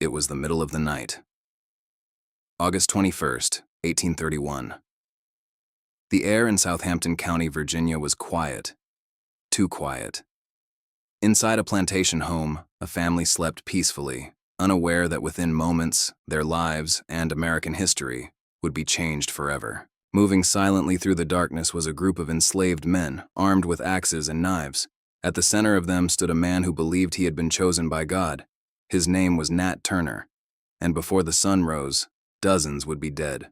It was the middle of the night. August 21st, 1831. The air in Southampton County, Virginia was quiet. Too quiet. Inside a plantation home, a family slept peacefully, unaware that within moments, their lives and American history would be changed forever. Moving silently through the darkness was a group of enslaved men, armed with axes and knives. At the center of them stood a man who believed he had been chosen by God. His name was Nat Turner, and before the sun rose, dozens would be dead.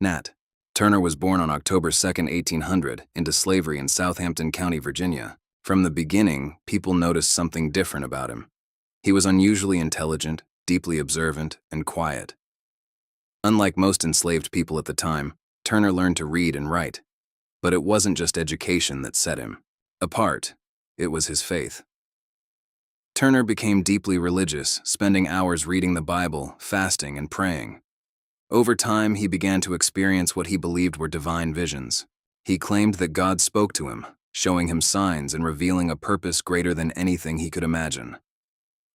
Nat Turner was born on October 2, 1800, into slavery in Southampton County, Virginia. From the beginning, people noticed something different about him. He was unusually intelligent, deeply observant, and quiet. Unlike most enslaved people at the time, Turner learned to read and write. But it wasn't just education that set him apart, it was his faith. Turner became deeply religious, spending hours reading the Bible, fasting, and praying. Over time, he began to experience what he believed were divine visions. He claimed that God spoke to him, showing him signs and revealing a purpose greater than anything he could imagine.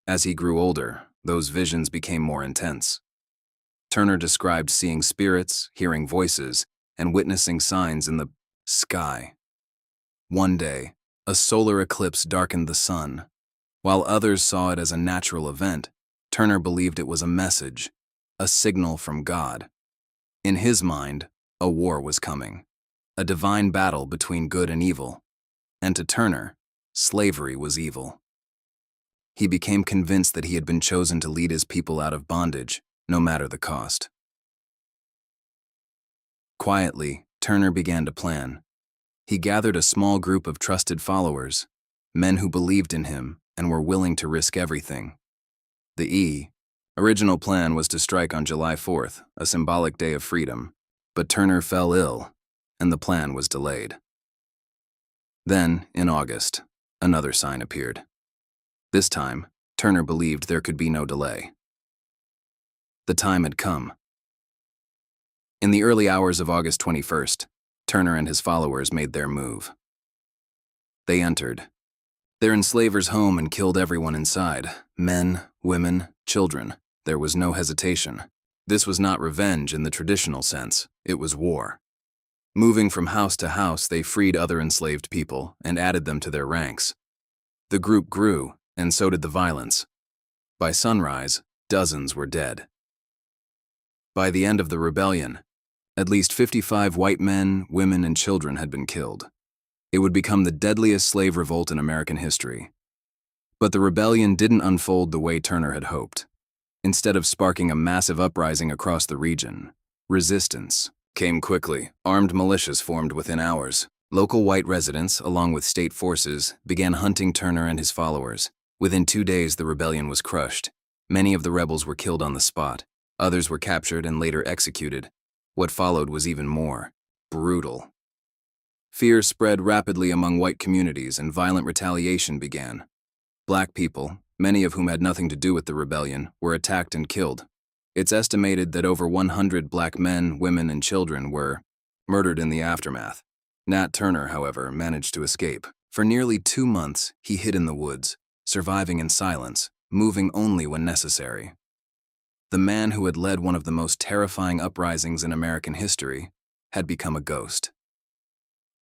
As he grew older, those visions became more intense. Turner described seeing spirits, hearing voices, and witnessing signs in the sky. One day, a solar eclipse darkened the sun. While others saw it as a natural event, Turner believed it was a message, a signal from God. In his mind, a war was coming, a divine battle between good and evil. And to Turner, slavery was evil. He became convinced that he had been chosen to lead his people out of bondage, no matter the cost. Quietly, Turner began to plan. He gathered a small group of trusted followers, men who believed in him and were willing to risk everything. The original plan was to strike on July 4th, a symbolic day of freedom, but Turner fell ill, and the plan was delayed. Then, in August, another sign appeared. This time, Turner believed there could be no delay. The time had come. In the early hours of August 21st, Turner and his followers made their move. They entered their enslaver's home and killed everyone inside, men, women, children. There was no hesitation. This was not revenge in the traditional sense, it was war. Moving from house to house, they freed other enslaved people and added them to their ranks. The group grew, and so did the violence. By sunrise, dozens were dead. By the end of the rebellion, at least 55 white men, women, and children had been killed. It would become the deadliest slave revolt in American history. But the rebellion didn't unfold the way Turner had hoped. Instead of sparking a massive uprising across the region, resistance came quickly. Armed militias formed within hours. Local white residents, along with state forces, began hunting Turner and his followers. Within 2 days, the rebellion was crushed. Many of the rebels were killed on the spot. Others were captured and later executed. What followed was even more brutal. Fear spread rapidly among white communities and violent retaliation began. Black people, many of whom had nothing to do with the rebellion, were attacked and killed. It's estimated that over 100 black men, women, and children were murdered in the aftermath. Nat Turner, however, managed to escape. For nearly 2 months, he hid in the woods, surviving in silence, moving only when necessary. The man who had led one of the most terrifying uprisings in American history had become a ghost.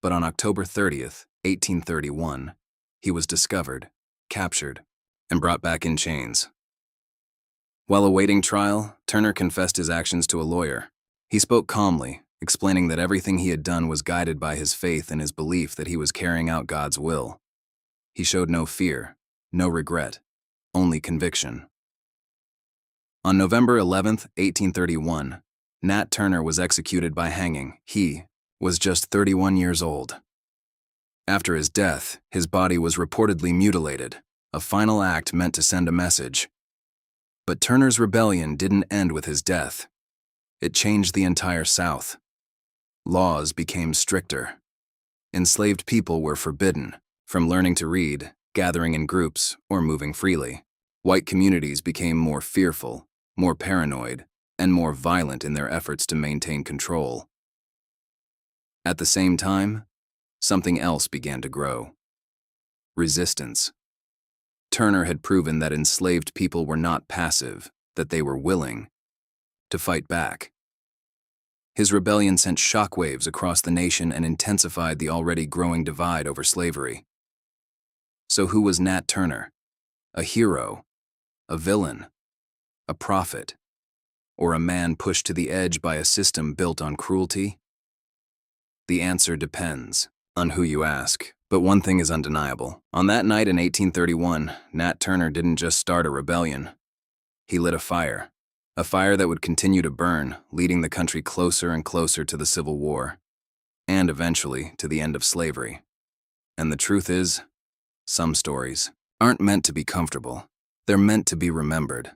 But on October 30th, 1831, he was discovered, captured, and brought back in chains. While awaiting trial, Turner confessed his actions to a lawyer. He spoke calmly, explaining that everything he had done was guided by his faith and his belief that he was carrying out God's will. He showed no fear, no regret, only conviction. On November 11th, 1831, Nat Turner was executed by hanging. He was just 31 years old. After his death, his body was reportedly mutilated, a final act meant to send a message. But Turner's rebellion didn't end with his death. It changed the entire South. Laws became stricter. Enslaved people were forbidden, from learning to read, gathering in groups, or moving freely. White communities became more fearful, more paranoid, and more violent in their efforts to maintain control. At the same time, something else began to grow. Resistance. Turner had proven that enslaved people were not passive, that they were willing to fight back. His rebellion sent shockwaves across the nation and intensified the already growing divide over slavery. So who was Nat Turner? A hero? A villain? A prophet? Or a man pushed to the edge by a system built on cruelty? The answer depends on who you ask, but one thing is undeniable. On that night in 1831, Nat Turner didn't just start a rebellion. He lit a fire that would continue to burn, leading the country closer and closer to the Civil War, and eventually to the end of slavery. And the truth is, some stories aren't meant to be comfortable. They're meant to be remembered.